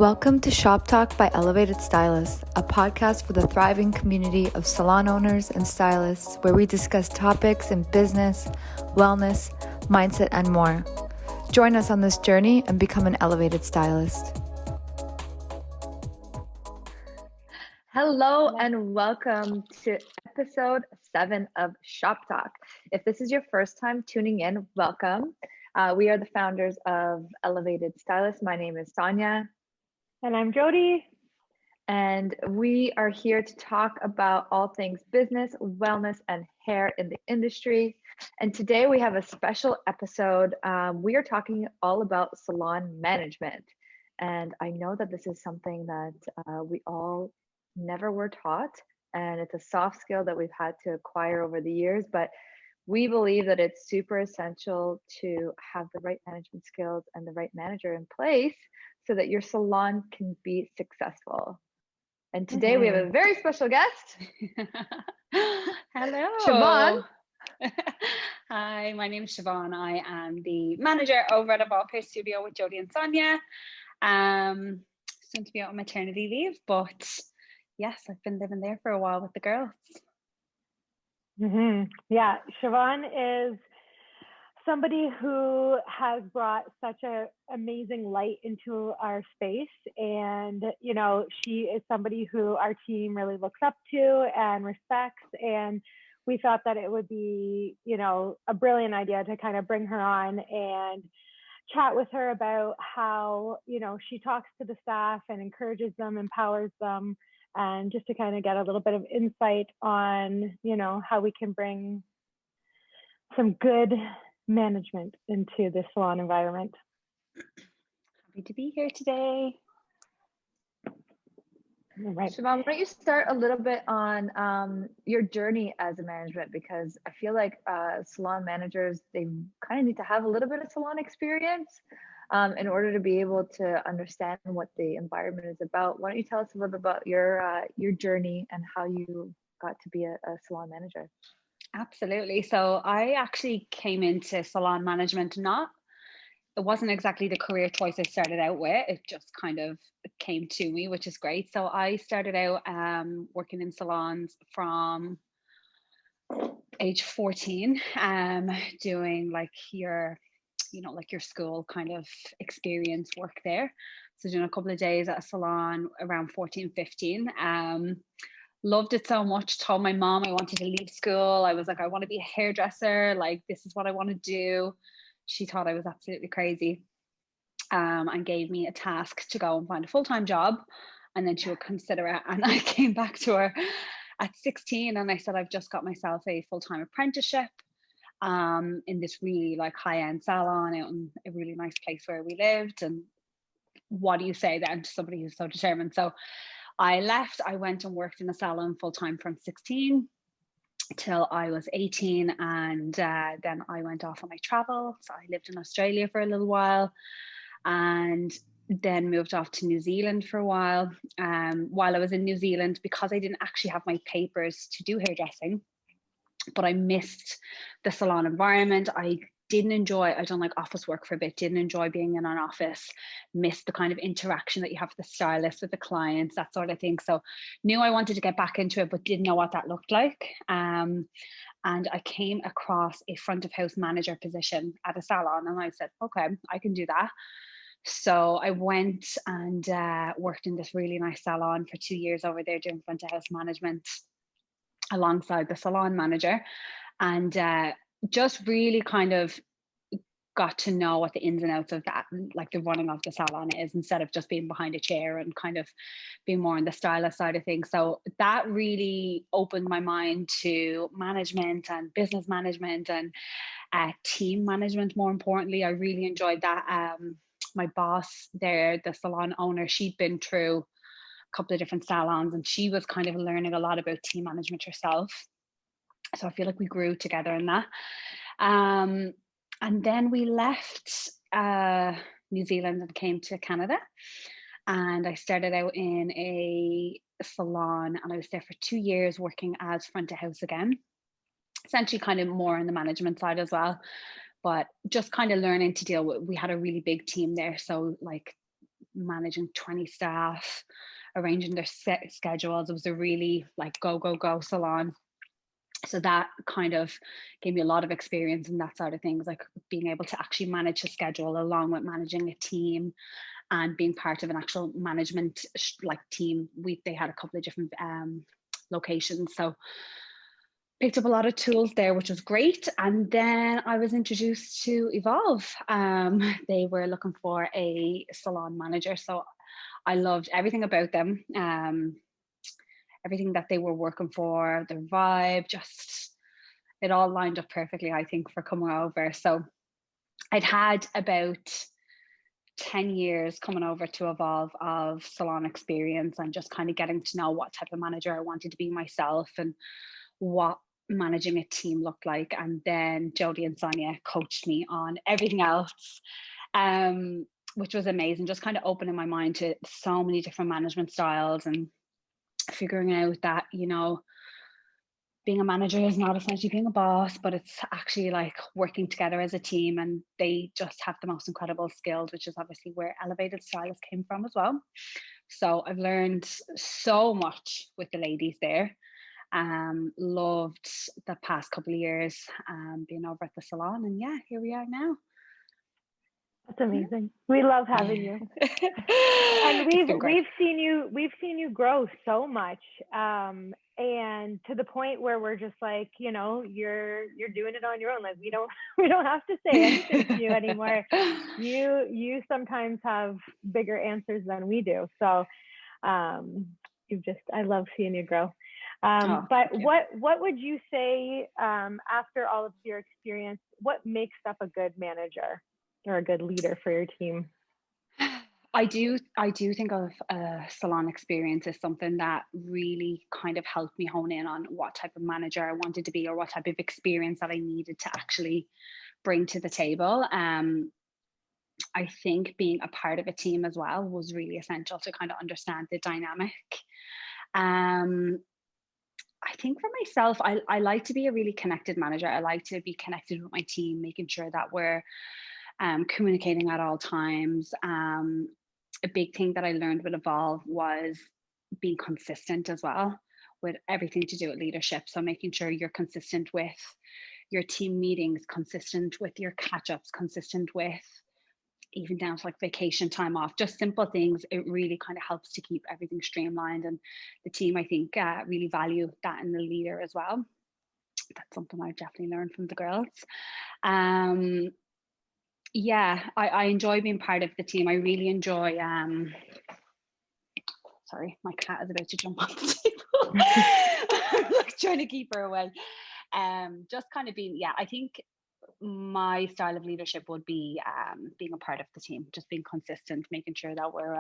Welcome to Shop Talk by Elevated Stylist, a podcast for the thriving community of salon owners and stylists where we discuss topics in business, wellness, mindset, and more. Join us on this journey and become an elevated stylist. Hello and welcome to episode 7 of Shop Talk. If this is your first time tuning in, welcome. We are the founders of Elevated Stylist. My name is Sonia. And I'm Jody. And we are here to talk about all things business, wellness, and hair in the industry. And today we have a special episode. We are talking all about salon management. And I know that this is something that we all never were taught. And it's a soft skill that we've had to acquire over the years. But we believe that it's super essential to have the right management skills and the right manager in place so that your salon can be successful. And today we have a very special guest. Hello. Siobhan. Hi, my name is Siobhan. I am the manager over at a ball care studio with Jody and Sonia. Soon to be out on maternity leave, but yes, I've been living there for a while with the girls. Yeah, Siobhan is somebody who has brought such an amazing light into our space. And, you know, she is somebody who our team really looks up to and respects. And we thought that it would be, you know, a brilliant idea to kind of bring her on and chat with her about how, you know, she talks to the staff and encourages them, empowers them, and just to kind of get a little bit of insight on, you know, how we can bring some good management into the salon environment. Happy to be here today. All right. Siobhan, why don't you start a little bit on your journey as a management, because I feel like salon managers, they kind of need to have a little bit of salon experience in order to be able to understand what the environment is about. Why don't you tell us a little bit about your journey and how you got to be a salon manager? Absolutely. So I actually came into salon management it wasn't exactly the career choice I started out with. It just kind of came to me, which is great. So I started out working in salons from age 14, doing like your school kind of experience work there. So doing a couple of days at a salon around 14, 15. Loved it so much, told my mom I wanted to leave school. I was like, I want to be a hairdresser. Like, this is what I want to do. She thought I was absolutely crazy, and gave me a task to go and find a full-time job, and then she would consider it. And I came back to her at 16 and I said, I've just got myself a full-time apprenticeship in this really like high-end salon out in a really nice place where we lived. And what do you say then to somebody who's so determined? So I left. I went and worked in a salon full-time from 16 till I was 18, and then I went off on my travel. So I lived in Australia for a little while and then moved off to New Zealand for a while. While I was in New Zealand, because I didn't actually have my papers to do hairdressing, but I missed the salon environment. I done like office work for a bit, didn't enjoy being in an office, missed the kind of interaction that you have with the stylist, with the clients, that sort of thing. So knew I wanted to get back into it, but didn't know what that looked like. And I came across a front of house manager position at a salon, and I said, okay, I can do that. So I went and worked in this really nice salon for 2 years over there doing front of house management alongside the salon manager, and just really kind of got to know what the ins and outs of that, like the running of the salon is, instead of just being behind a chair and kind of being more on the stylist side of things. So that really opened my mind to management and business management and team management. More importantly, I really enjoyed that. My boss there, the salon owner, she'd been through a couple of different salons and she was kind of learning a lot about team management herself. So I feel like we grew together in that. And then we left New Zealand and came to Canada. And I started out in a salon and I was there for 2 years working as front of house again. Essentially kind of more on the management side as well. But just kind of learning to deal with, we had a really big team there. So like managing 20 staff, arranging their set schedules. It was a really like go salon. So that kind of gave me a lot of experience in that side of things, like being able to actually manage a schedule along with managing a team and being part of an actual management like team. They had a couple of different locations, so picked up a lot of tools there, which was great. And then I was introduced to Evolve. They were looking for a salon manager, so I loved everything about them. Everything that they were working for, their vibe, just it all lined up perfectly, I think, for coming over. So I'd had about 10 years coming over to Evolve of salon experience and just kind of getting to know what type of manager I wanted to be myself and what managing a team looked like. And then Jodie and Sonia coached me on everything else, which was amazing, just kind of opening my mind to so many different management styles and figuring out that, you know, being a manager is not essentially being a boss, but it's actually like working together as a team. And they just have the most incredible skills, which is obviously where Elevated Stylist came from as well. So I've learned so much with the ladies there. Loved the past couple of years being over at the salon, and yeah, here we are now. That's amazing. We love having you. And we've seen you grow so much. And to the point where we're just like, you know, you're doing it on your own. Like we don't have to say anything to you anymore. You sometimes have bigger answers than we do. So I love seeing you grow. But what would you say after all of your experience, what makes up a good manager or a good leader for your team? I do think of salon experience as something that really kind of helped me hone in on what type of manager I wanted to be or what type of experience that I needed to actually bring to the table. I think being a part of a team as well was really essential to kind of understand the dynamic. I think for myself, I like to be a really connected manager. I like to be connected with my team, making sure that we're communicating at all times. A big thing that I learned with Evolve was being consistent as well with everything to do with leadership. So making sure you're consistent with your team meetings, consistent with your catch-ups, consistent with even down to like vacation time off, just simple things. It really kind of helps to keep everything streamlined. And the team, I think, really value that in the leader as well. That's something I've definitely learned from the girls. Yeah, I enjoy being part of the team. I really enjoy, sorry, my cat is about to jump on the table. I'm like trying to keep her away. Just kind of being, yeah, I think my style of leadership would be being a part of the team, just being consistent, making sure that we're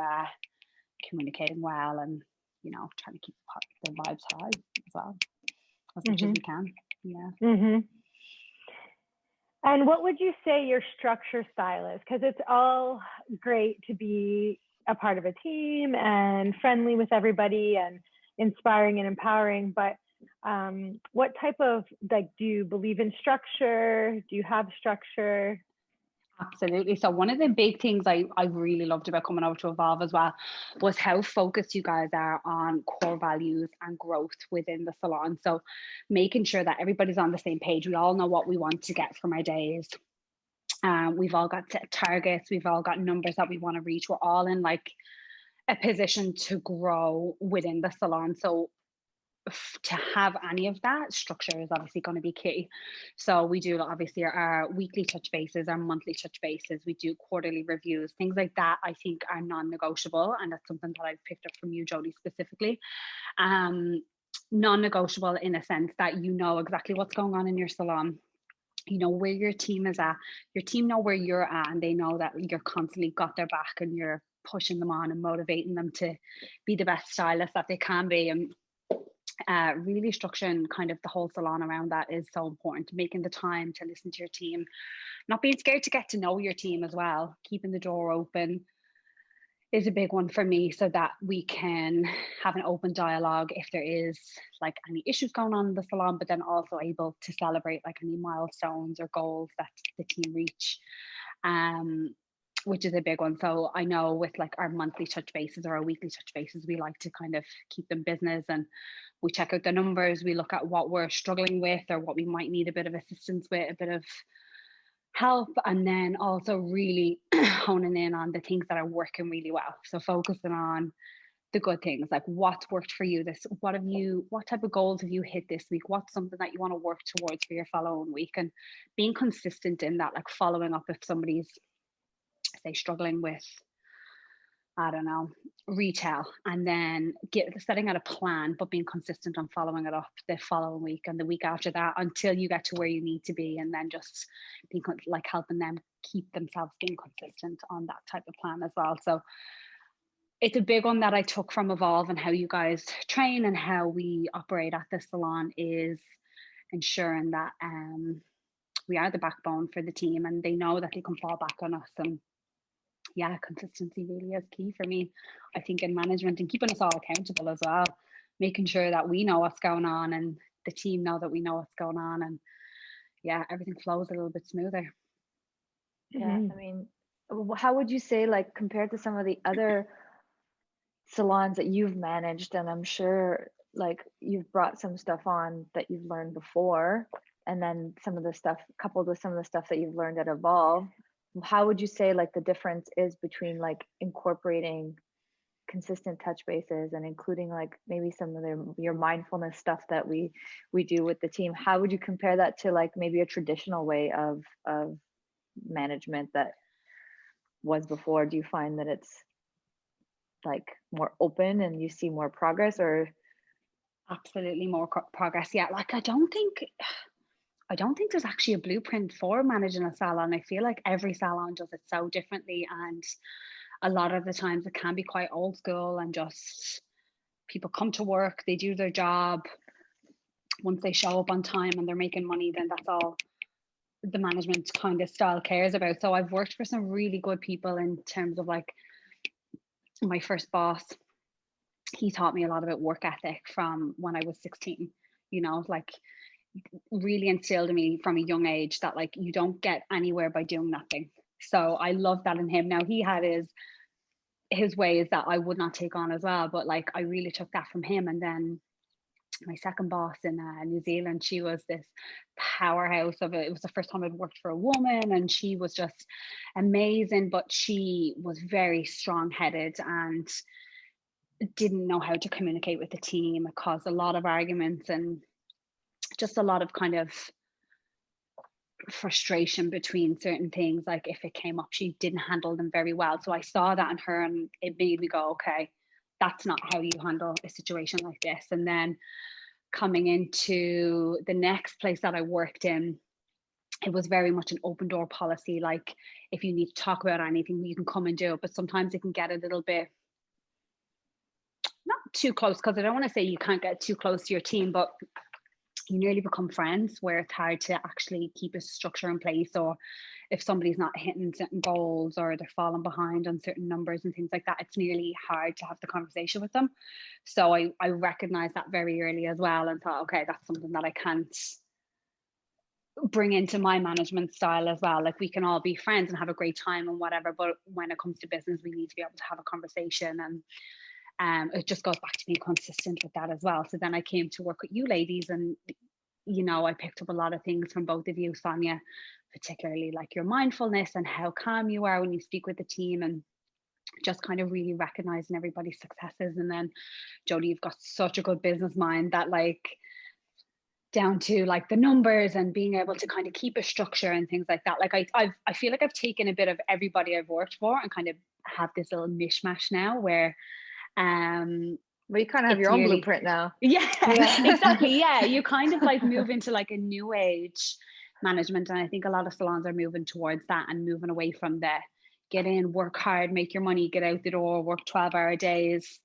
communicating well and, you know, trying to keep the vibes high as well, as much as we can. Yeah. Mm-hmm. And what would you say your structure style is? Because it's all great to be a part of a team and friendly with everybody and inspiring and empowering, but what type of, like, do you believe in structure? Do you have structure? Absolutely. So one of the big things I really loved about coming over to Evolve as well was how focused you guys are on core values and growth within the salon. So making sure that everybody's on the same page. We all know what we want to get from our days. We've all got set targets. We've all got numbers that we want to reach. We're all in like a position to grow within the salon. So to have any of that, structure is obviously going to be key. So we do obviously our weekly touch bases, our monthly touch bases, we do quarterly reviews, things like that I think are non-negotiable, and that's something that I've picked up from you, Jodie, specifically. Non-negotiable in a sense that you know exactly what's going on in your salon, you know where your team is at, your team know where you're at, and they know that you're constantly got their back and you're pushing them on and motivating them to be the best stylist that they can be. And really structuring kind of the whole salon around that is so important. Making the time to listen to your team, not being scared to get to know your team as well, keeping the door open is a big one for me, so that we can have an open dialogue if there is like any issues going on in the salon, but then also able to celebrate like any milestones or goals that the team reach. which is a big one. So I know with like our monthly touch bases or our weekly touch bases, we like to kind of keep them business, and we check out the numbers, we look at what we're struggling with or what we might need a bit of assistance with, a bit of help, and then also really honing in on the things that are working really well. So focusing on the good things, like what's worked for you, this, what type of goals have you hit this week, what's something that you want to work towards for your following week, and being consistent in that, like following up if somebody's, say, struggling with, I don't know, retail, and then setting out a plan, but being consistent on following it up the following week and the week after that until you get to where you need to be, and then just being like helping them keep themselves being consistent on that type of plan as well. So it's a big one that I took from Evolve, and how you guys train and how we operate at the salon is ensuring that we are the backbone for the team and they know that they can fall back on us. And yeah, consistency really is key for me, I think, in management, and keeping us all accountable as well, making sure that we know what's going on and the team know that we know what's going on, and yeah, everything flows a little bit smoother. Yeah, I mean, how would you say, like, compared to some of the other salons that you've managed, and I'm sure like you've brought some stuff on that you've learned before, and then some of the stuff coupled with some of the stuff that you've learned at Evolve, how would you say like the difference is between like incorporating consistent touch bases and including like maybe some of your mindfulness stuff that we do with the team? How would you compare that to like maybe a traditional way of management that was before? Do you find that it's like more open and you see more progress, or? Absolutely more progress. Yeah, like I don't think there's actually a blueprint for managing a salon. I feel like every salon does it so differently, and a lot of the times it can be quite old school, and just people come to work, they do their job. Once they show up on time and they're making money, then that's all the management kind of style cares about. So I've worked for some really good people in terms of like my first boss. He taught me a lot about work ethic from when I was 16, like really instilled in me from a young age that like you don't get anywhere by doing nothing. So I love that in him. Now he had his ways that I would not take on as well, but like I really took that from him. And then my second boss in New Zealand, she was this powerhouse of it. It was the first time I'd worked for a woman, and she was just amazing, but she was very strong-headed and didn't know how to communicate with the team. It caused a lot of arguments and just a lot of kind of frustration between certain things. Like if it came up, she didn't handle them very well. So I saw that in her, and it made me go, okay, that's not how you handle a situation like this. And then coming into the next place that I worked in, it was very much an open door policy. Like if you need to talk about anything, you can come and do it. But sometimes it can get a little bit not too close, because I don't want to say you can't get too close to your team, but you nearly become friends, where it's hard to actually keep a structure in place, or if somebody's not hitting certain goals or they're falling behind on certain numbers and things like that, it's nearly hard to have the conversation with them. So I recognized that very early as well, and thought, okay, that's something that I can't bring into my management style as well. Like we can all be friends and have a great time and whatever, but when it comes to business, we need to be able to have a conversation. And it just goes back to being consistent with that as well. So then I came to work with you ladies, and I picked up a lot of things from both of you, Sonia, particularly like your mindfulness and how calm you are when you speak with the team, and just kind of really recognizing everybody's successes. And then Jodie, you've got such a good business mind that like down to like the numbers and being able to kind of keep a structure and things like that. Like I feel like I've taken a bit of everybody I've worked for and kind of have this little mishmash now where well, you kind of have your own blueprint now. Yeah, exactly. Yeah, you kind of like move into like a new age management, and I think a lot of salons are moving towards that and moving away from the get in, work hard, make your money, get out the door, work 12-hour days.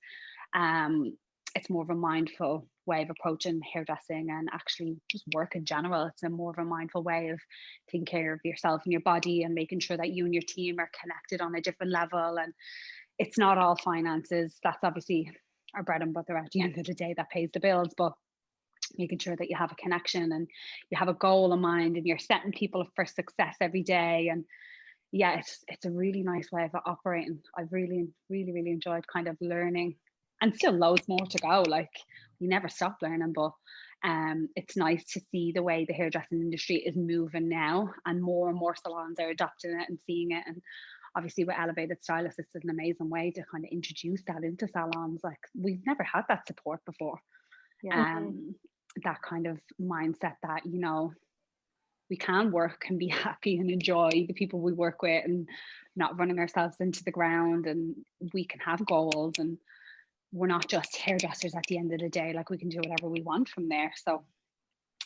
It's more of a mindful way of approaching hairdressing and actually just work in general. It's a more of a mindful way of taking care of yourself and your body and making sure that you and your team are connected on a different level. And it's not all finances. That's obviously our bread and butter at the end of the day, that pays the bills, but making sure that you have a connection and you have a goal in mind and you're setting people up for success every day. And yeah, it's a really nice way of operating. I've really enjoyed kind of learning, and still loads more to go. Like, we never stop learning, but it's nice to see the way the hairdressing industry is moving now, and more salons are adopting it and seeing it. And obviously with Elevated Stylists, it's an amazing way to kind of introduce that into salons. Like, we've never had that support before. Yeah. Um, that kind of mindset that, we can work and be happy and enjoy the people we work with, and not running ourselves into the ground, and we can have goals, and we're not just hairdressers at the end of the day. Like, we can do whatever we want from there. So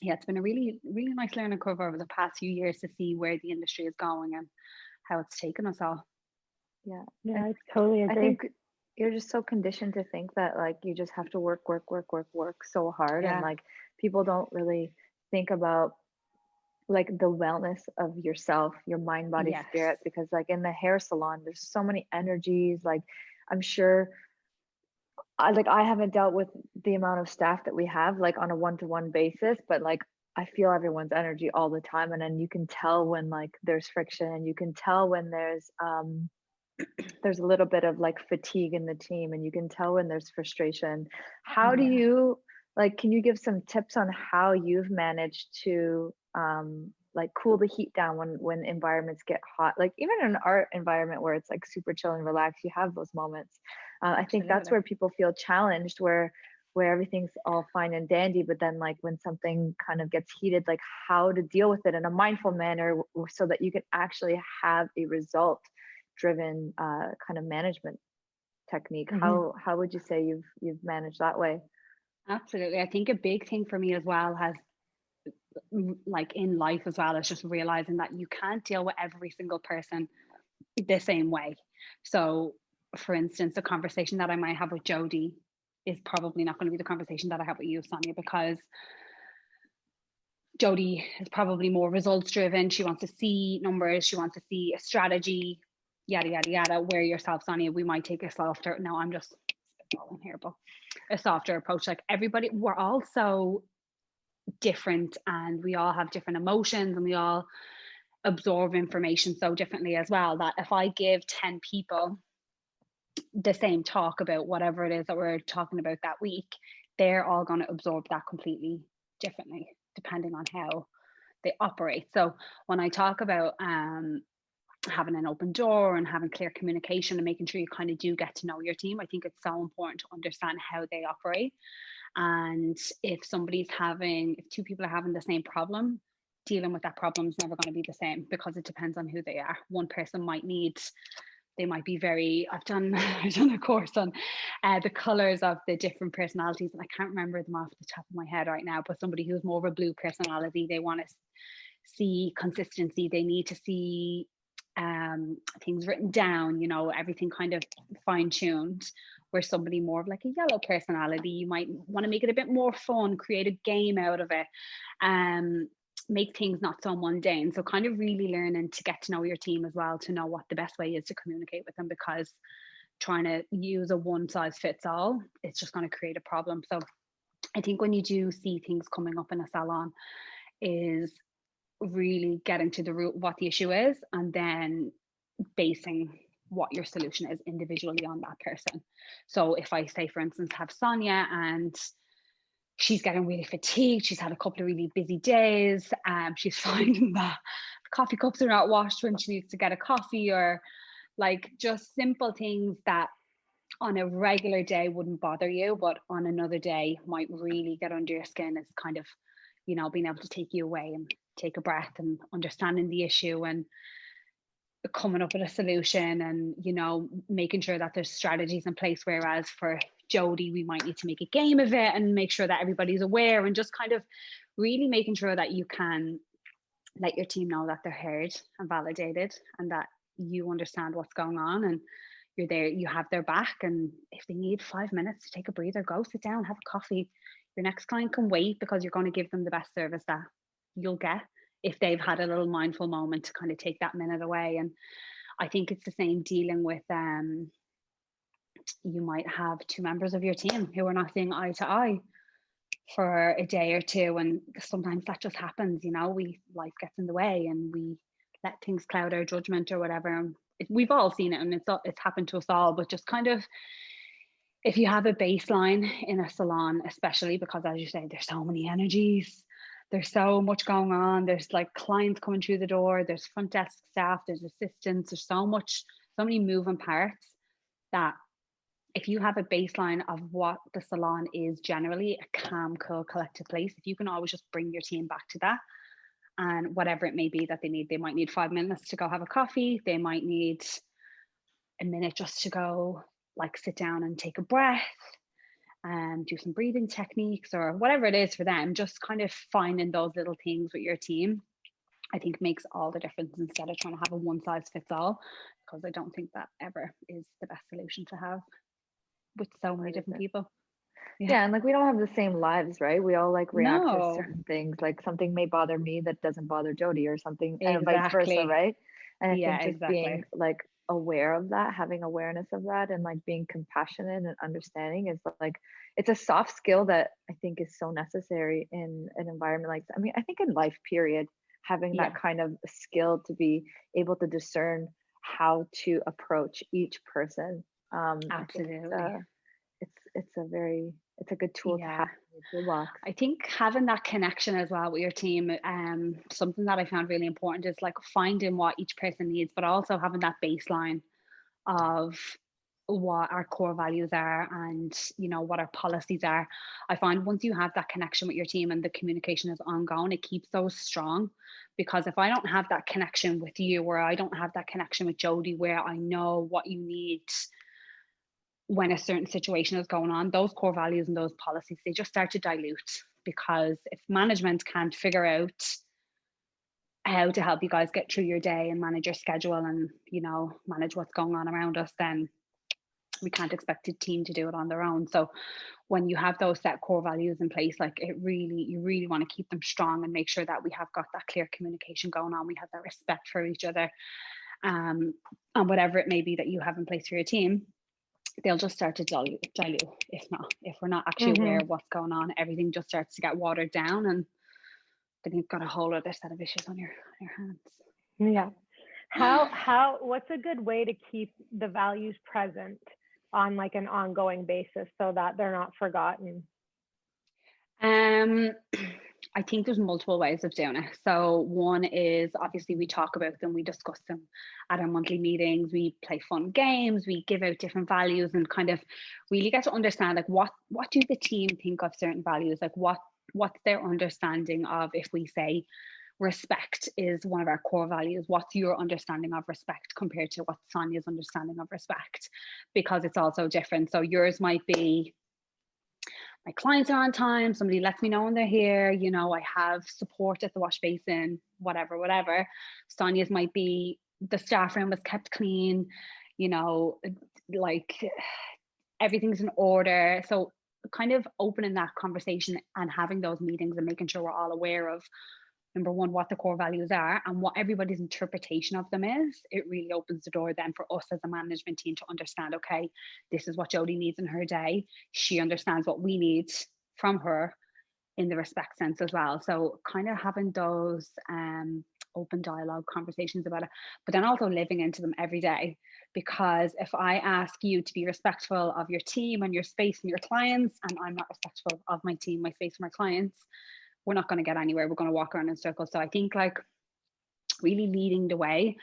yeah, it's been a really nice learning curve over the past few years to see where the industry is going and how it's taken us all. Yeah. Yeah, I totally I agree. think you're just so conditioned to think that like you just have to work so hard, and Yeah. like people don't really think about like the wellness of yourself, your mind, body, Yes. spirit, because like in the hair salon, there's so many energies. Like I'm sure I haven't dealt with the amount of staff that we have like on a one-to-one basis, but like I feel everyone's energy all the time. And then you can tell when like there's friction, and you can tell when there's a little bit of like fatigue in the team, and you can tell when there's frustration. How do Yeah. you like, can you give some tips on how you've managed to like cool the heat down when environments get hot? Like even in our environment where it's like super chill and relaxed, you have those moments. I think that's Absolutely. where people feel challenged, where everything's all fine and dandy, but then like when something kind of gets heated, like how to deal with it in a mindful manner so that you can actually have a result driven kind of management technique. How would you say you've managed that way? Absolutely. I think a big thing for me as well has, like in life as well, is just realizing that you can't deal with every single person the same way. So, for instance, the conversation that I might have with Jody is probably not going to be the conversation that I have with you, Sonia, because Jody is probably more results driven. She wants to see numbers, she wants to see a strategy, yada, yada, yada. Where yourself, Sonia, we might take a softer, no, I'm just spitballing here, but a softer approach. Like, everybody, we're all so different, and we all have different emotions, and we all absorb information so differently as well, that if I give 10 people the same talk about whatever it is that we're talking about that week, they're all going to absorb that completely differently depending on how they operate. So when I talk about having an open door and having clear communication and making sure you kind of do get to know your team, I think it's so important to understand how they operate. And if two people are having the same problem, dealing with that problem is never going to be the same, because it depends on who they are. One person they might be very, I've done a course on the colors of the different personalities, and I can't remember them off the top of my head right now, but somebody who's more of a blue personality, they want to see consistency, they need to see things written down, everything kind of fine-tuned. Where somebody more of like a yellow personality, you might want to make it a bit more fun, create a game out of it, make things not so mundane. So kind of really learning to get to know your team as well, to know what the best way is to communicate with them, because trying to use a one size fits all, it's just going to create a problem. So I think when you do see things coming up in a salon, is really getting to the root of what the issue is, and then basing what your solution is individually on that person. So if I say, for instance, have Sonia, and she's getting really fatigued, she's had a couple of really busy days, she's finding that the coffee cups are not washed when she needs to get a coffee, or like just simple things that on a regular day wouldn't bother you, but on another day might really get under your skin, is kind of, being able to take you away and take a breath and understanding the issue and coming up with a solution, and making sure that there's strategies in place. Whereas for Jody, we might need to make a game of it and make sure that everybody's aware, and just kind of really making sure that you can let your team know that they're heard and validated, and that you understand what's going on, and you're there, you have their back. And if they need 5 minutes to take a breather, go sit down, have a coffee. Your next client can wait, because you're going to give them the best service that you'll get if they've had a little mindful moment to kind of take that minute away. And I think it's the same dealing with you might have two members of your team who are not seeing eye to eye for a day or two, and sometimes that just happens. Life gets in the way, and we let things cloud our judgment or whatever. We've all seen it, and it's happened to us all, but just kind of, if you have a baseline in a salon, especially because, as you say, there's so many energies, there's so much going on, there's like clients coming through the door, there's front desk staff, there's assistants, there's so many moving parts, that if you have a baseline of what the salon is generally, a calm, cool, collected place, if you can always just bring your team back to that, and whatever it may be that they might need 5 minutes to go have a coffee, they might need a minute just to go like sit down and take a breath and do some breathing techniques or whatever it is for them, just kind of finding those little things with your team, I think makes all the difference, instead of trying to have a one size fits all, because I don't think that ever is the best solution to have with so many different people. Yeah, and like we don't have the same lives, right? We all like react to No, certain things. Like something may bother me that doesn't bother Jody or something, and vice versa, exactly. right? And I Yeah, think just being exactly. like aware of that, having awareness of that, and like being compassionate and understanding is like it's a soft skill that I think is so necessary in an environment like I mean, I think in life, period, having Yeah, that kind of skill to be able to discern how to approach each person. I think absolutely. it's a good tool to Yeah. have in your toolbox. I think having that connection as well with your team, something that I found really important is like finding what each person needs, but also having that baseline of what our core values are, and what our policies are. I find once you have that connection with your team and the communication is ongoing, it keeps those strong. Because if I don't have that connection with you, or I don't have that connection with Jody, where I know what you need when a certain situation is going on, those core values and those policies, they just start to dilute. Because if management can't figure out how to help you guys get through your day and manage your schedule and manage what's going on around us, then we can't expect a team to do it on their own. So when you have those set core values in place, like you really want to keep them strong and make sure that we have got that clear communication going on, we have that respect for each other, and whatever it may be that you have in place for your team, they'll just start to dilute. If we're not actually aware of what's going on, everything just starts to get watered down, and then you've got a whole other set of issues on your hands. Yeah. What's a good way to keep the values present on like an ongoing basis so that they're not forgotten? I think there's multiple ways of doing it. So one is, obviously, we talk about them, we discuss them at our monthly meetings, we play fun games, we give out different values, and kind of really get to understand like what do the team think of certain values, like what's their understanding of, if we say respect is one of our core values, what's your understanding of respect compared to what Sonia's understanding of respect? Because it's also different. So yours might be, my clients are on time, somebody lets me know when they're here, I have support at the wash basin, whatever. Sonia's might be, the staff room was kept clean, like everything's in order. So kind of opening that conversation and having those meetings and making sure we're all aware of, number one, what the core values are and what everybody's interpretation of them is. It really opens the door then for us as a management team to understand, okay, this is what Jody needs in her day. She understands what we need from her in the respect sense as well. So kind of having those open dialogue conversations about it, but then also living into them every day. Because if I ask you to be respectful of your team and your space and your clients, and I'm not respectful of my team, my space, and my clients, we're not going to get anywhere. We're going to walk around in circles. So I think like really leading the way,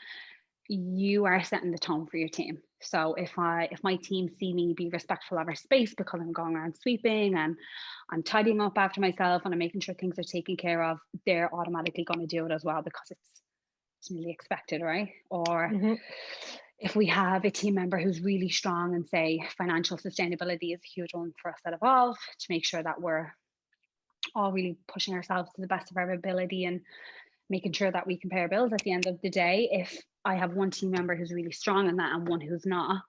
you are setting the tone for your team. So if my team see me be respectful of our space because I'm going around sweeping and I'm tidying up after myself and I'm making sure things are taken care of, they're automatically going to do it as well, because it's really expected, right? Or if we have a team member who's really strong and say financial sustainability is a huge one for us at Evolve, to make sure that we're all really pushing ourselves to the best of our ability and making sure that we can pay our bills at the end of the day. If I have one team member who's really strong in that and one who's not,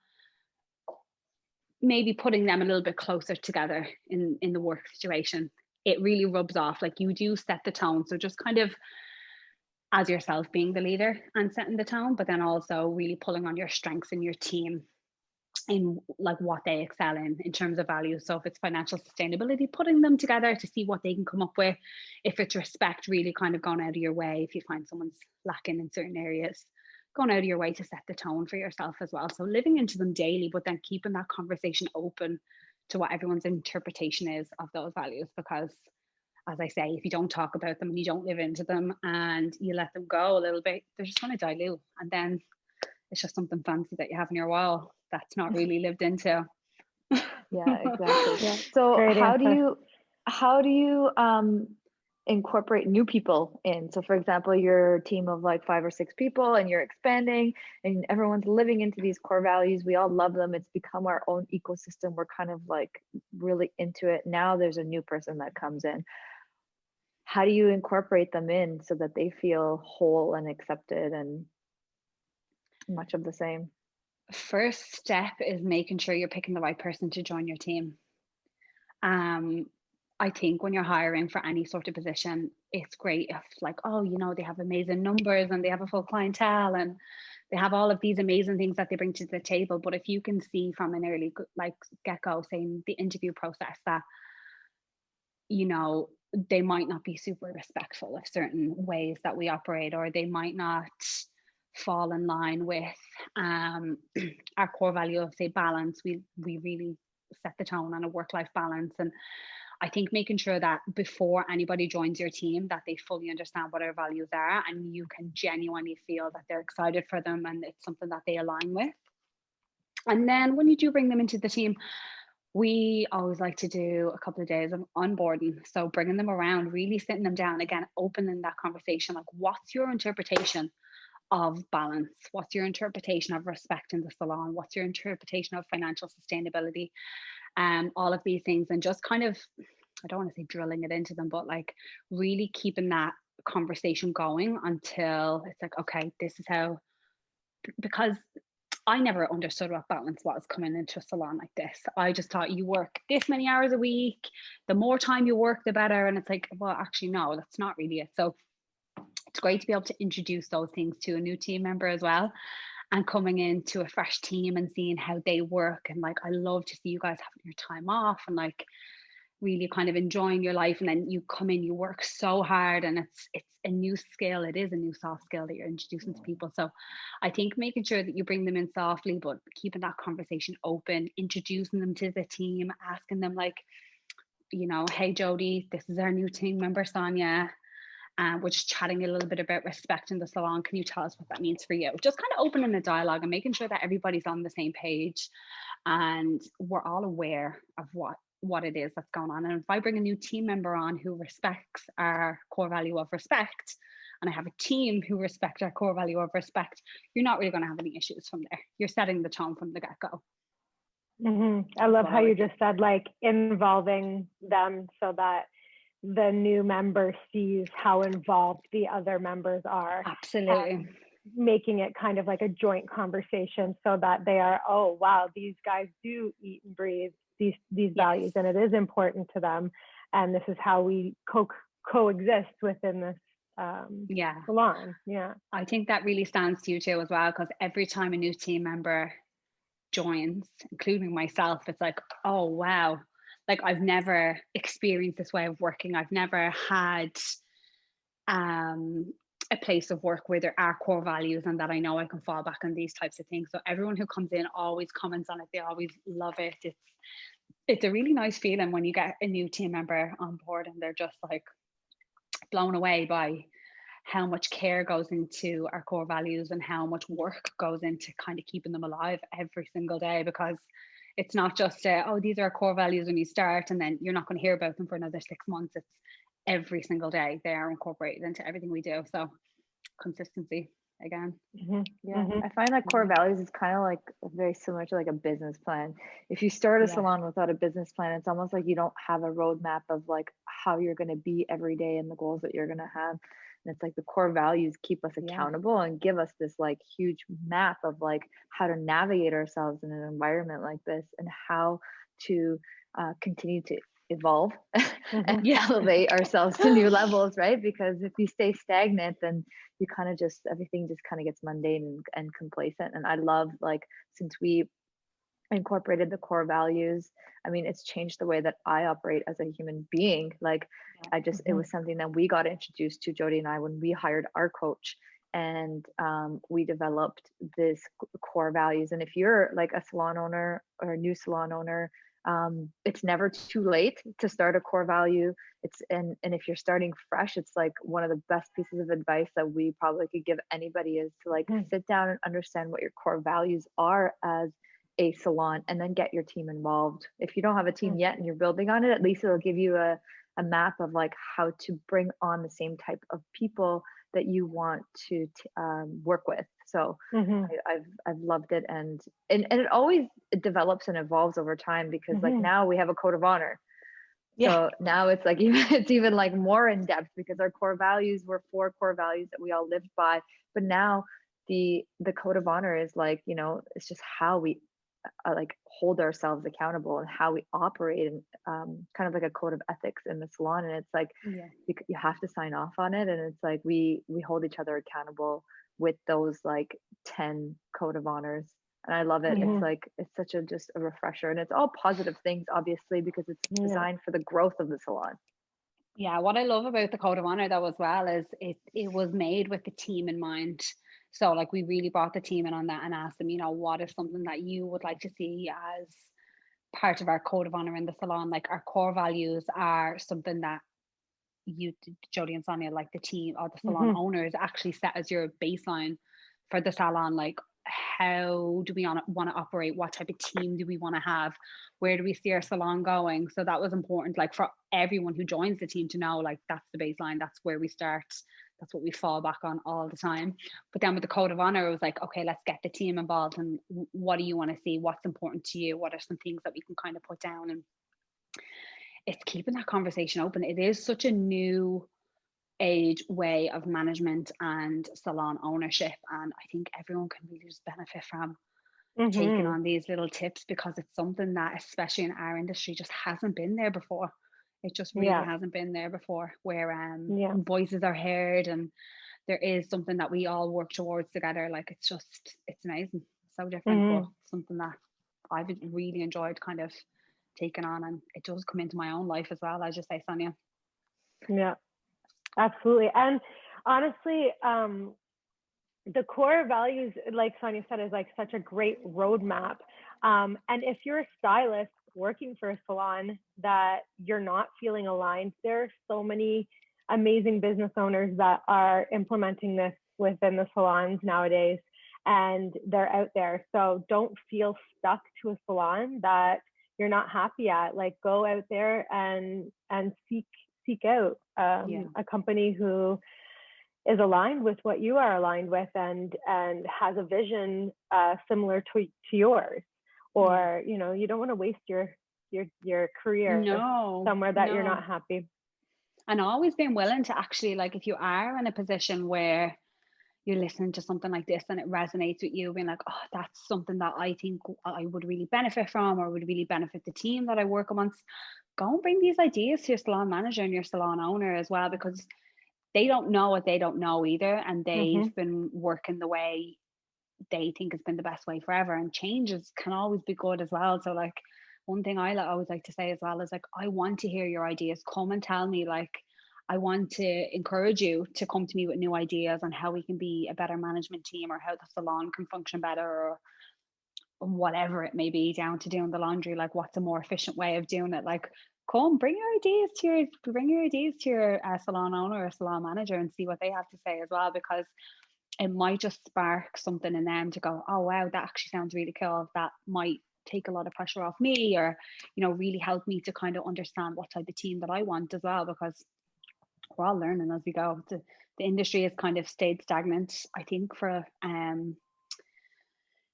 maybe putting them a little bit closer together in the work situation, it really rubs off. Like, you do set the tone. So just kind of as yourself being the leader and setting the tone, but then also really pulling on your strengths in your team in like what they excel in terms of value. So if it's financial sustainability, putting them together to see what they can come up with. If it's respect, really kind of going out of your way. If you find someone's lacking in certain areas, going out of your way to set the tone for yourself as well. So living into them daily, but then keeping that conversation open to what everyone's interpretation is of those values. Because as I say, if you don't talk about them and you don't live into them and you let them go a little bit, they're just going to dilute. And then it's just something fancy that you have on your wall that's not really lived into. Yeah, exactly. Yeah, So great how do you incorporate new people in? So for example, you're a team of like 5 or 6 people and you're expanding and everyone's living into these core values. We all love them. It's become our own ecosystem. We're kind of like really into it. Now there's a new person that comes in. How do you incorporate them in so that they feel whole and accepted and much of the same? First step is making sure you're picking the right person to join your team. I think when you're hiring for any sort of position, it's great if like, oh, you know, they have amazing numbers and they have a full clientele and they have all of these amazing things that they bring to the table. But if you can see from an early like get-go, saying the interview process, that, you know, they might not be super respectful of certain ways that we operate, or they might not fall in line with our core value of, say, balance. We really set the tone on a work-life balance. And I think making sure that before anybody joins your team, that they fully understand what our values are and you can genuinely feel that they're excited for them and it's something that they align with. And then when you do bring them into the team, we always like to do a couple of days of onboarding. So bringing them around, really sitting them down, again, opening that conversation, like, what's your interpretation of balance? What's your interpretation of respect in the salon? What's your interpretation of financial sustainability? All of these things, and just kind of, I don't want to say drilling it into them, but like really keeping that conversation going until it's like, okay, this is how, because I never understood what balance was coming into a salon like this. I just thought you work this many hours a week, the more time you work, the better. And it's like, well, actually, no, that's not really it. So it's great to be able to introduce those things to a new team member as well, and coming into a fresh team and seeing how they work. And like, I love to see you guys having your time off and like really kind of enjoying your life. And then you come in, you work so hard, and it's a new skill. It is a new soft skill that you're introducing to people. So I think making sure that you bring them in softly, but keeping that conversation open, introducing them to the team, asking them like, you know, hey Jody, this is our new team member Sonia. We're just chatting a little bit about respect in the salon. Can you tell us what that means for you? Just kind of opening the dialogue and making sure that everybody's on the same page and we're all aware of what it is that's going on. And if I bring a new team member on who respects our core value of respect, and I have a team who respect our core value of respect, you're not really going to have any issues from there. You're setting the tone from the get-go. I love how you just said like involving them so that the new member sees how involved the other members are. Absolutely. Making it kind of like a joint conversation so that they are, oh wow, these guys do eat and breathe these values, and it is important to them, and this is how we coexist within this salon. I think that really stands to you too as well, because every time a new team member joins, including myself, it's like, oh wow, like I've never experienced this way of working. I've never had a place of work where there are core values and that I know I can fall back on these types of things. So everyone who comes in always comments on it. They always love it. It's a really nice feeling when you get a new team member on board and they're just like blown away by how much care goes into our core values and how much work goes into kind of keeping them alive every single day. Because it's not just oh, these are our core values when you start and then you're not going to hear about them for another 6 months. It's every single day they are incorporated into everything we do. So consistency again. I find that core values is kind of like very similar to like a business plan. If you start a salon without a business plan, it's almost like you don't have a roadmap of like how you're going to be every day and the goals that you're going to have. And it's like the core values keep us accountable and give us this like huge map of like how to navigate ourselves in an environment like this and how to continue to evolve and elevate ourselves to new levels, right? Because if you stay stagnant, then you kind of just, everything just kind of gets mundane and complacent. And I love, like, since we incorporated the core values. I mean, it's changed the way that I operate as a human being. Like, it was something that we got introduced to, Jody and I, when we hired our coach, and we developed this core values. And if you're like a salon owner or a new salon owner, it's never too late to start a core value. And if you're starting fresh, it's like one of the best pieces of advice that we probably could give anybody is to like sit down and understand what your core values are as a salon, and then get your team involved. If you don't have a team yet and you're building on it, at least it'll give you a map of like how to bring on the same type of people that you want to work with. So I've loved it, and it always develops and evolves over time, because like now we have a code of honor. So now it's like it's even like more in depth, because our core values were 4 core values that we all lived by. But now the code of honor is like, you know, it's just how we like hold ourselves accountable and how we operate, and kind of like a code of ethics in the salon. And it's like you have to sign off on it, and it's like we hold each other accountable with those like 10 code of honors. And I love it. It's like it's such a just a refresher, and it's all positive things, obviously, because it's designed for the growth of the salon. Yeah, what I love about the code of honor though as well is it was made with the team in mind. So like we really brought the team in on that and asked them, you know, what is something that you would like to see as part of our code of honor in the salon? Like our core values are something that you, Jody and Sonia, like the team or the salon owners actually set as your baseline for the salon. Like, how do we want to operate? What type of team do we want to have? Where do we see our salon going? So that was important, like for everyone who joins the team to know, like that's the baseline, that's where we start, that's what we fall back on all the time. But then with the code of honor, it was like, okay, let's get the team involved, and what do you want to see? What's important to you? What are some things that we can kind of put down? And it's keeping that conversation open. It is such a new age way of management and salon ownership, and I think everyone can really just benefit from taking on these little tips, because it's something that, especially in our industry, just hasn't been there before. It just really hasn't been there before, where voices are heard, and there is something that we all work towards together. Like it's amazing, so different, but something that I've really enjoyed kind of taking on, and it does come into my own life as well, as you say, Sonia. Yeah, absolutely. And honestly, the core values, like Sonia said, is like such a great roadmap. And if you're a stylist working for a salon that you're not feeling aligned, there are so many amazing business owners that are implementing this within the salons nowadays, and they're out there. So don't feel stuck to a salon that you're not happy at. Like go out there and seek out a company who is aligned with what you are aligned with, and has a vision similar to yours. Or you know, you don't want to waste your career somewhere that you're not happy. And always being willing to actually, like, if you are in a position where you're listening to something like this and it resonates with you, being like, oh, that's something that I think I would really benefit from, or would really benefit the team that I work amongst, go and bring these ideas to your salon manager and your salon owner as well, because they don't know what they don't know either, and they've been working the way they think has been the best way forever, and changes can always be good as well. So like one thing I always like to say as well is like, I want to hear your ideas. Come and tell me. Like, I want to encourage you to come to me with new ideas on how we can be a better management team, or how the salon can function better, or whatever it may be, down to doing the laundry. Like, what's a more efficient way of doing it? Like, come, bring your ideas to your salon owner or salon manager, and see what they have to say as well, because it might just spark something in them to go, oh wow, that actually sounds really cool. That might take a lot of pressure off me, or you know, really help me to kind of understand what type of team that I want as well, because we're all learning as we go. The industry has kind of stayed stagnant, I think, for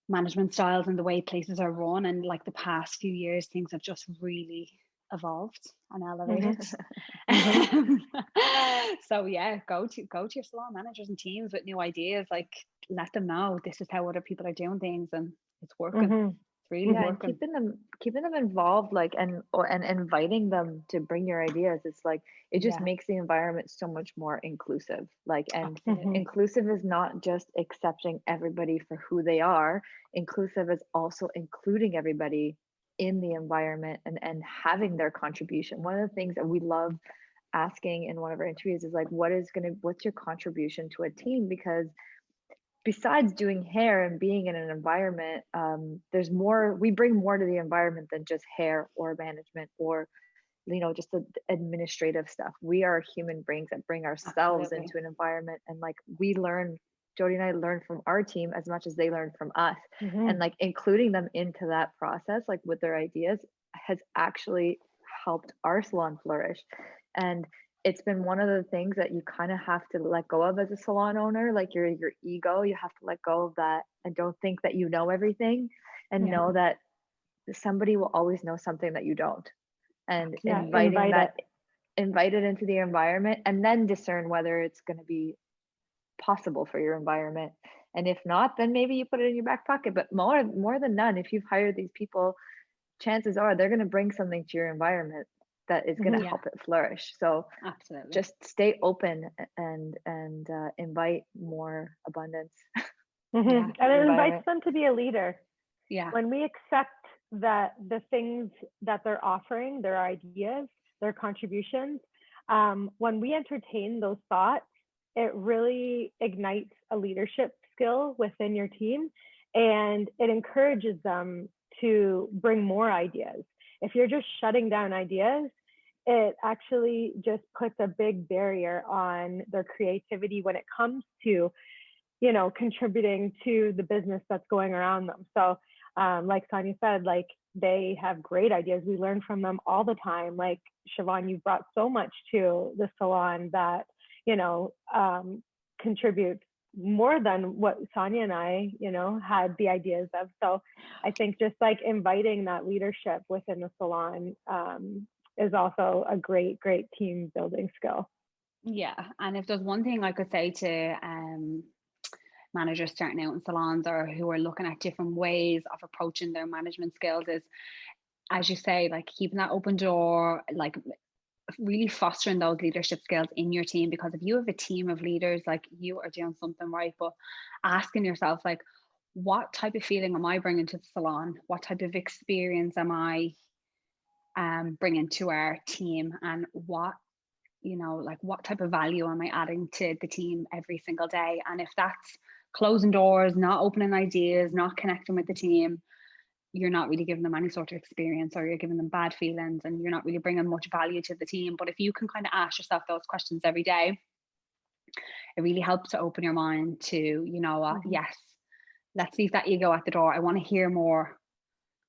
management styles and the way places are run, and like the past few years things have just really evolved and elevated. So yeah, go to your salon managers and teams with new ideas. Like, let them know this is how other people are doing things, and it's working. really Yeah, and working. keeping them involved, like, and inviting them to bring your ideas. It's like it just Yeah. makes the environment so much more inclusive. Like, and Absolutely. inclusive is not just accepting everybody for who they are. Inclusive is also including everybody in the environment and having their contribution. One of the things that we love asking in one of our interviews is like, what's your contribution to a team? Because besides doing hair and being in an environment, there's more, we bring more to the environment than just hair or management or, just the administrative stuff. We are human beings that bring ourselves Absolutely. into an environment, and like we learn, Jody and I learn from our team as much as they learn from us. And like including them into that process, like with their ideas, has actually helped our salon flourish. And it's been one of the things that you kind of have to let go of as a salon owner, like your ego. You have to let go of that and don't think that you know everything, and know that somebody will always know something that you don't. And inviting that, invite it into the environment, and then discern whether it's going to be possible for your environment. And if not, then maybe you put it in your back pocket. But more than none, if you've hired these people, chances are they're going to bring something to your environment that is going to help it flourish. So absolutely, just stay open and invite more abundance. And it invites them to be a leader. Yeah. When we accept that the things that they're offering, their ideas, their contributions, when we entertain those thoughts, it really ignites a leadership skill within your team, and it encourages them to bring more ideas. If you're just shutting down ideas, it actually just puts a big barrier on their creativity when it comes to, contributing to the business that's going around them. So like Sonia said, like they have great ideas. We learn from them all the time. Like Siobhan, you've brought so much to the salon that, contribute more than what Sonia and I, had the ideas of. So I think just like inviting that leadership within the salon is also a great, great team building skill. Yeah. And if there's one thing I could say to managers starting out in salons or who are looking at different ways of approaching their management skills is, as you say, like keeping that open door, like really fostering those leadership skills in your team. Because if you have a team of leaders, like you are doing something right. But asking yourself, like, what type of feeling am I bringing to the salon? What type of experience am I bringing to our team? And what type of value am I adding to the team every single day? And if that's closing doors, not opening ideas, not connecting with the team, you're not really giving them any sort of experience, or you're giving them bad feelings, and you're not really bringing much value to the team. But if you can kind of ask yourself those questions every day, it really helps to open your mind to, yes, let's leave that ego at the door. I want to hear more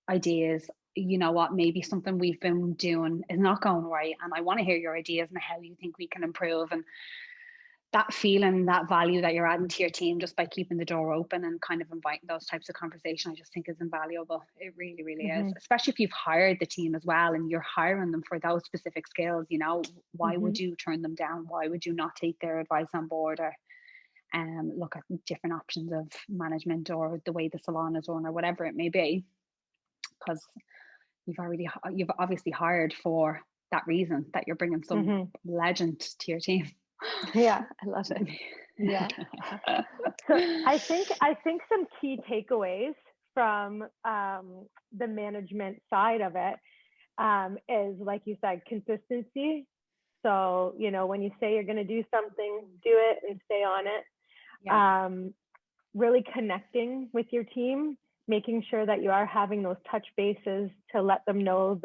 ideas. You know what, maybe something we've been doing is not going right, and I want to hear your ideas and how you think we can improve. And that feeling, that value that you're adding to your team just by keeping the door open and kind of inviting those types of conversation, I just think is invaluable. It really, really is, especially if you've hired the team as well and you're hiring them for those specific skills. Why would you turn them down? Why would you not take their advice on board, or look at different options of management or the way the salon is run or whatever it may be? Because you've obviously hired for that reason, that you're bringing some legend to your team. Yeah, I love it. Yeah. So I think some key takeaways from the management side of it is, like you said, consistency. So, when you say you're going to do something, do it and stay on it. Yeah. Really connecting with your team, making sure that you are having those touch bases to let them know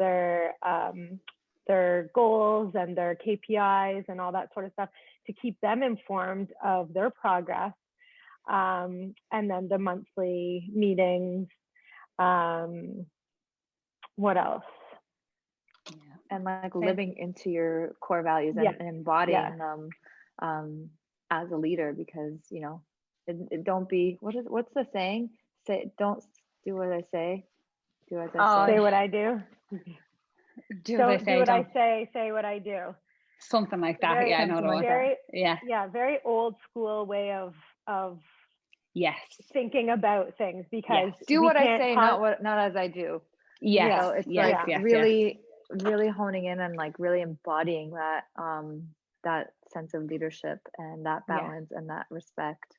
their goals and their KPIs and all that sort of stuff, to keep them informed of their progress. And then the monthly meetings. What else? And like living into your core values and embodying them as a leader, because it don't be, what's the saying? Don't do what I say, do as I say. Say what I do. Do what I say, say what I do. Something like that. Very old school way of Yes. thinking about things, because Do we what I can't say, not as I do. Yes. So it's yes, like yes, really, really honing in and like really embodying that that sense of leadership and that balance and that respect.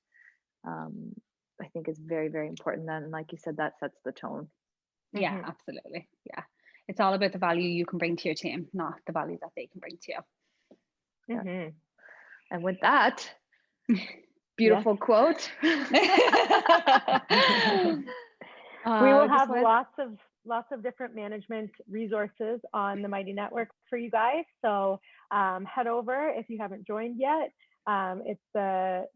I think is very, very important. And like you said, that sets the tone. Yeah, absolutely. Yeah. It's all about the value you can bring to your team, not the value that they can bring to you. And with that beautiful quote, we will have lots of different management resources on the Mighty Network for you guys. So head over if you haven't joined yet. It's the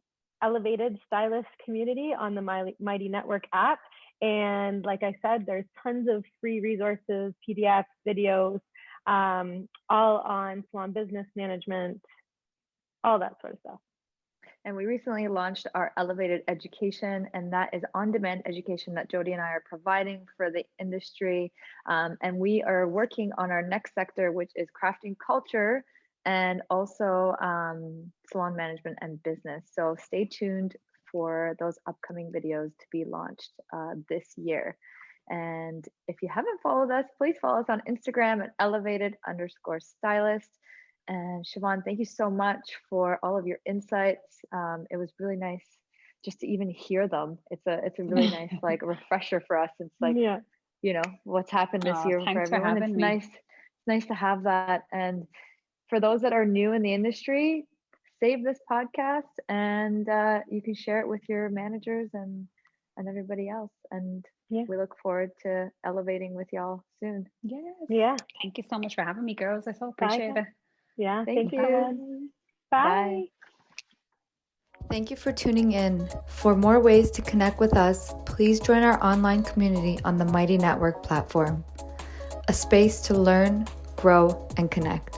Elevated Stylist community on the Mighty Network app. And like I said, there's tons of free resources, PDFs, videos, all on salon business management, all that sort of stuff. And we recently launched our Elevated Education, and that is on-demand education that Jody and I are providing for the industry. And we are working on our next sector, which is crafting culture and also salon management and business. So stay tuned for those upcoming videos to be launched this year. And if you haven't followed us, please follow us on Instagram at elevated_stylist. And Siobhan, thank you so much for all of your insights. It was really nice just to even hear them. It's a really nice like refresher for us. It's like, you know, what's happened this year for everyone. It's nice to have that. And for those that are new in the industry, save this podcast and you can share it with your managers and everybody else. And we look forward to elevating with y'all soon. Yes. Yeah. Thank you so much for having me, girls. I so appreciate it. Yeah. Thank you. Bye. Thank you for tuning in. For more ways to connect with us, please join our online community on the Mighty Network platform, a space to learn, grow, and connect.